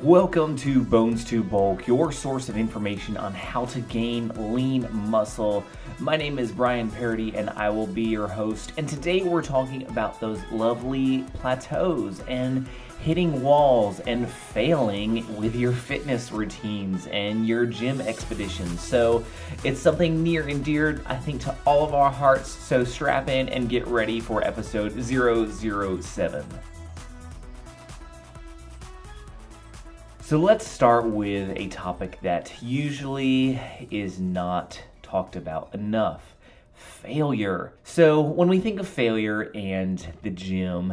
Welcome to Bones to Bulk, your source of information on how to gain lean muscle. My name is Brian Parody and I will be your host. And today we're talking about those lovely plateaus and hitting walls and failing with your fitness routines and your gym expeditions. So it's something near and dear, I think, to all of our hearts. So strap in and get ready for episode 007. So let's start with a topic that usually is not talked about enough: failure. So when we think of failure and the gym,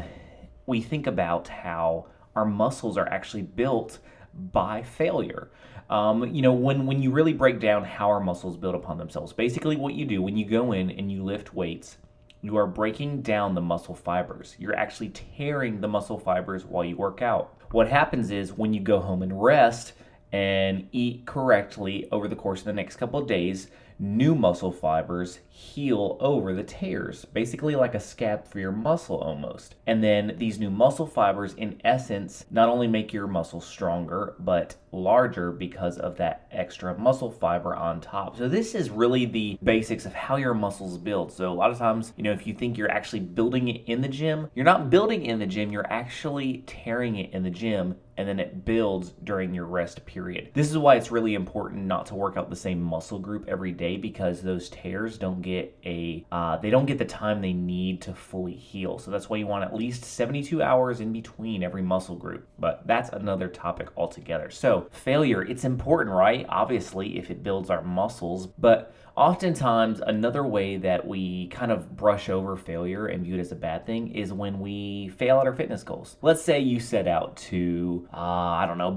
we think about how our muscles are actually built by failure. When you really break down how our muscles build upon themselves, basically what you do when you go in and you lift weights, you are breaking down the muscle fibers. You're actually tearing the muscle fibers while you work out. What happens is when you go home and rest and eat correctly over the course of the next couple of days, new muscle fibers heal over the tears, basically like a scab for your muscle almost. And then these new muscle fibers, in essence, not only make your muscle stronger, but larger because of that extra muscle fiber on top. So this is really the basics of how your muscles build. So a lot of times, if you think you're actually building it in the gym, you're not building it in the gym, you're actually tearing it in the gym, and then it builds during your rest period. This is why it's really important not to work out the same muscle group every day, because those tears don't get the time they need to fully heal. So that's why you want at least 72 hours in between every muscle group. But that's another topic altogether. So failure, it's important, right? Obviously, if it builds our muscles, but oftentimes, another way that we kind of brush over failure and view it as a bad thing is when we fail at our fitness goals. Let's say you set out to,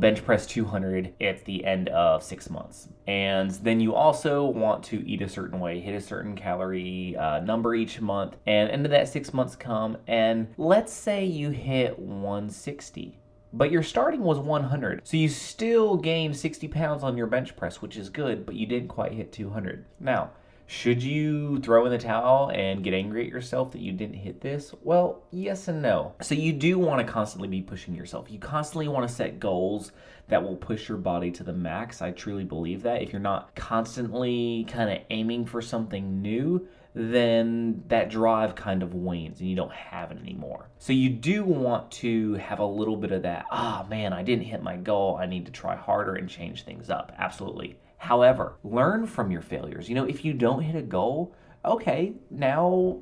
bench press 200 at the end of 6 months. And then you also want to eat a certain way, hit a certain calorie number each month. And end of that 6 months come, and let's say you hit 160. But your starting was 100. So you still gained 60 pounds on your bench press, which is good, but you didn't quite hit 200. Now, should you throw in the towel and get angry at yourself that you didn't hit this? Well, yes and no. So you do want to constantly be pushing yourself. You constantly want to set goals that will push your body to the max. I truly believe that. If you're not constantly kind of aiming for something new, then that drive kind of wanes and you don't have it anymore. So you do want to have a little bit of that, man, I didn't hit my goal, I need to try harder and change things up. Absolutely. However, learn from your failures. If you don't hit a goal, okay, now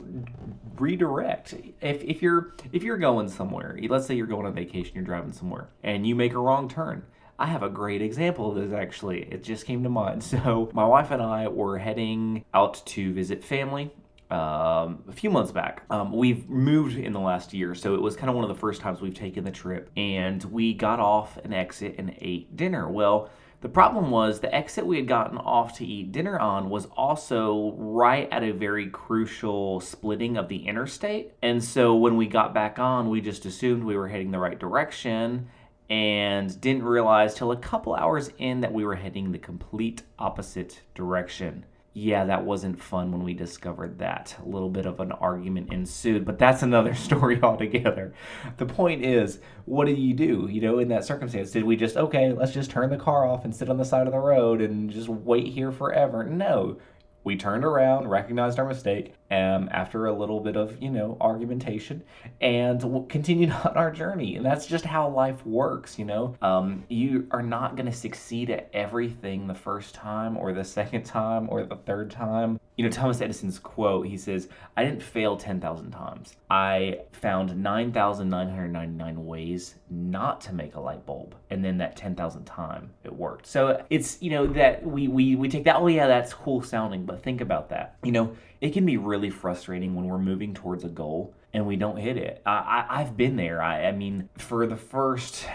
redirect. If you're going somewhere, let's say you're going on vacation, you're driving somewhere, and you make a wrong turn. I have a great example of this, actually. It just came to mind. So my wife and I were heading out to visit family a few months back. We've moved in the last year, so it was kind of one of the first times we've taken the trip, and we got off an exit and ate dinner. Well, the problem was the exit we had gotten off to eat dinner on was also right at a very crucial splitting of the interstate. And so when we got back on, we just assumed we were heading the right direction and didn't realize till a couple hours in that we were heading the complete opposite direction. Yeah, that wasn't fun when we discovered that. A little bit of an argument ensued, but that's another story altogether. The point is, what do? In that circumstance? Did we just, let's just turn the car off and sit on the side of the road and just wait here forever? No. We turned around, recognized our mistake, after a little bit of, argumentation, and continued on our journey. And that's just how life works, You are not going to succeed at everything the first time or the second time or the third time. Thomas Edison's quote, he says, "I didn't fail 10,000 times. I found 9,999 ways not to make a light bulb. And then that 10,000th time, it worked." So it's, that we take that, that's cool sounding, but think about that. It can be really frustrating when we're moving towards a goal and we don't hit it. I've been there. I mean, for the first,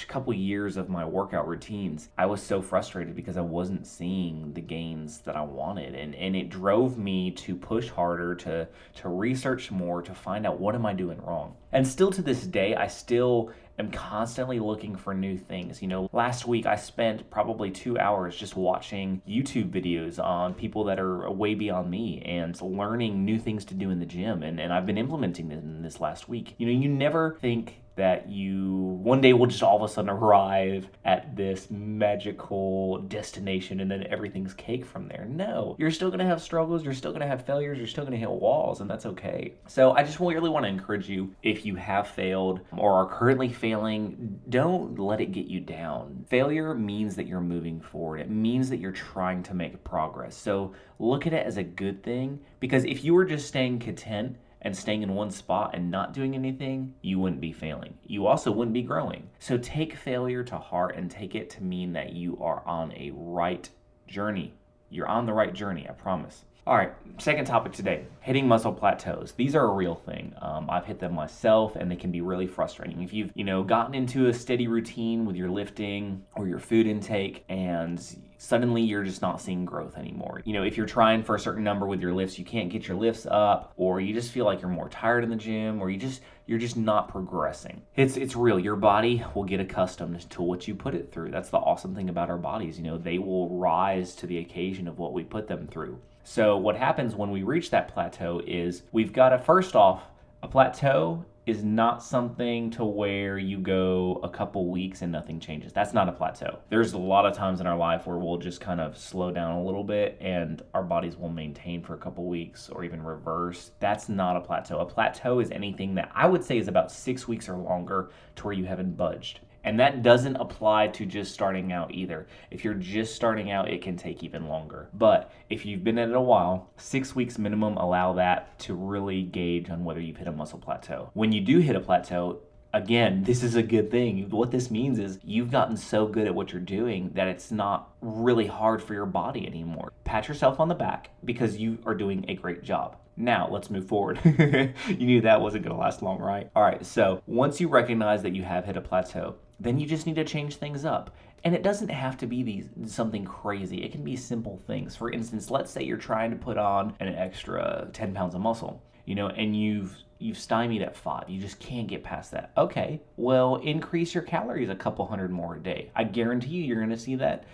couple years of my workout routines, I was so frustrated because I wasn't seeing the gains that I wanted. And it drove me to push harder, to research more, to find out what am I doing wrong. And still to this day, I still am constantly looking for new things. Last week I spent probably 2 hours just watching YouTube videos on people that are way beyond me and learning new things to do in the gym. And I've been implementing them in this last week. You never think that you one day will just all of a sudden arrive at this magical destination and then everything's cake from there. No, you're still gonna have struggles, you're still gonna have failures, you're still gonna hit walls, and that's okay. So I just really want to encourage you, if you have failed or are currently failing, don't let it get you down. Failure means that you're moving forward. It means that you're trying to make progress. So look at it as a good thing, because if you were just staying content and staying in one spot and not doing anything, you wouldn't be failing. You also wouldn't be growing. So take failure to heart and take it to mean that you are on a right journey. You're on the right journey, I promise. All right, second topic today, hitting muscle plateaus. These are a real thing. I've hit them myself, and they can be really frustrating. If you've, gotten into a steady routine with your lifting or your food intake, and suddenly you're just not seeing growth anymore. If you're trying for a certain number with your lifts, you can't get your lifts up, or you just feel like you're more tired in the gym, or you're just not progressing. It's real. Your body will get accustomed to what you put it through. That's the awesome thing about our bodies. They will rise to the occasion of what we put them through. So what happens when we reach that plateau is we've got to, first off, a plateau is not something to where you go a couple weeks and nothing changes. That's not a plateau. There's a lot of times in our life where we'll just kind of slow down a little bit and our bodies will maintain for a couple weeks or even reverse. That's not a plateau. A plateau is anything that I would say is about 6 weeks or longer to where you haven't budged. And that doesn't apply to just starting out either. If you're just starting out, it can take even longer. But if you've been at it a while, 6 weeks minimum allow that to really gauge on whether you've hit a muscle plateau. When you do hit a plateau, again, this is a good thing. What this means is you've gotten so good at what you're doing that it's not really hard for your body anymore. Pat yourself on the back because you are doing a great job. Now, let's move forward. You knew that wasn't going to last long, right? All right, so once you recognize that you have hit a plateau, then you just need to change things up. And it doesn't have to be something crazy. It can be simple things. For instance, let's say you're trying to put on an extra 10 pounds of muscle, and you've stymied at 5. You just can't get past that. Okay, well, increase your calories a couple hundred more a day. I guarantee you're going to see that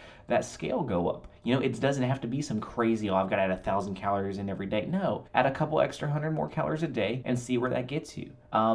scale go up. It doesn't have to be some crazy, I've got to add 1,000 calories in every day. No, add a couple extra 100 more calories a day and see where that gets you.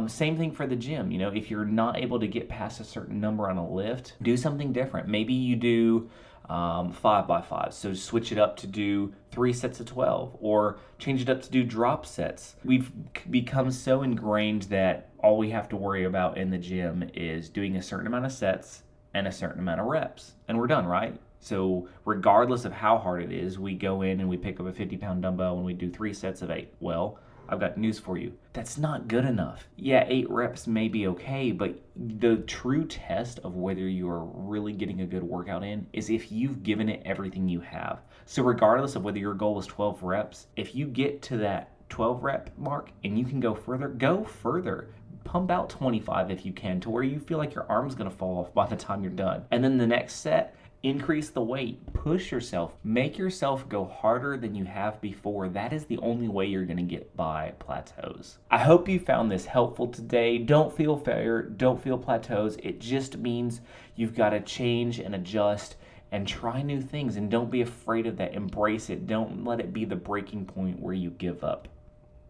Same thing for the gym. If you're not able to get past a certain number on a lift, do something different. Maybe you do 5x5. So switch it up to do 3 sets of 12 or change it up to do drop sets. We've become so ingrained that all we have to worry about in the gym is doing a certain amount of sets and a certain amount of reps. And we're done, right? So regardless of how hard it is, we go in and we pick up a 50-pound dumbbell and we do 3 sets of 8. Well, I've got news for you. That's not good enough. Yeah, 8 reps may be okay, but the true test of whether you are really getting a good workout in is if you've given it everything you have. So regardless of whether your goal is 12 reps, if you get to that 12 rep mark and you can go further, go further. Pump out 25 if you can, to where you feel like your arm's gonna fall off by the time you're done. And then the next set, increase the weight, push yourself, make yourself go harder than you have before. That is the only way you're gonna get by plateaus. I hope you found this helpful today. Don't feel failure, don't feel plateaus. It just means you've gotta change and adjust and try new things, and don't be afraid of that. Embrace it. Don't let it be the breaking point where you give up.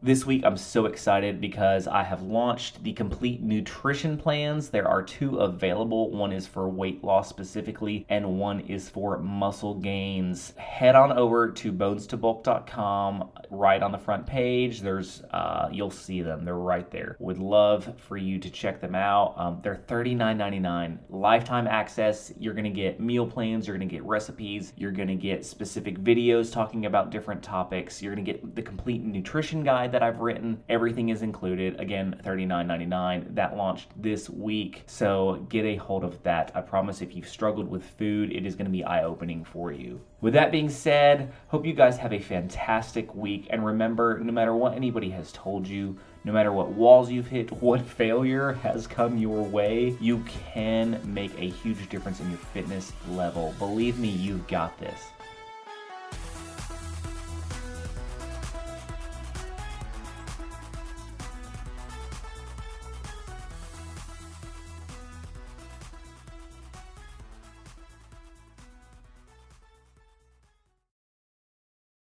This week, I'm so excited because I have launched the complete nutrition plans. There are 2 available. One is for weight loss specifically, and one is for muscle gains. Head on over to bones2bulk.com. Right on the front page, there's you'll see them. They're right there. Would love for you to check them out. They're $39.99. Lifetime access. You're going to get meal plans. You're going to get recipes. You're going to get specific videos talking about different topics. You're going to get the complete nutrition guide that I've written. Everything is included. Again, $39.99. That launched this week, so get a hold of that. I promise if you've struggled with food, it is going to be eye-opening for you. With that being said, hope you guys have a fantastic week, and remember, no matter what anybody has told you, no matter what walls you've hit, what failure has come your way, you can make a huge difference in your fitness level. Believe me, you've got this.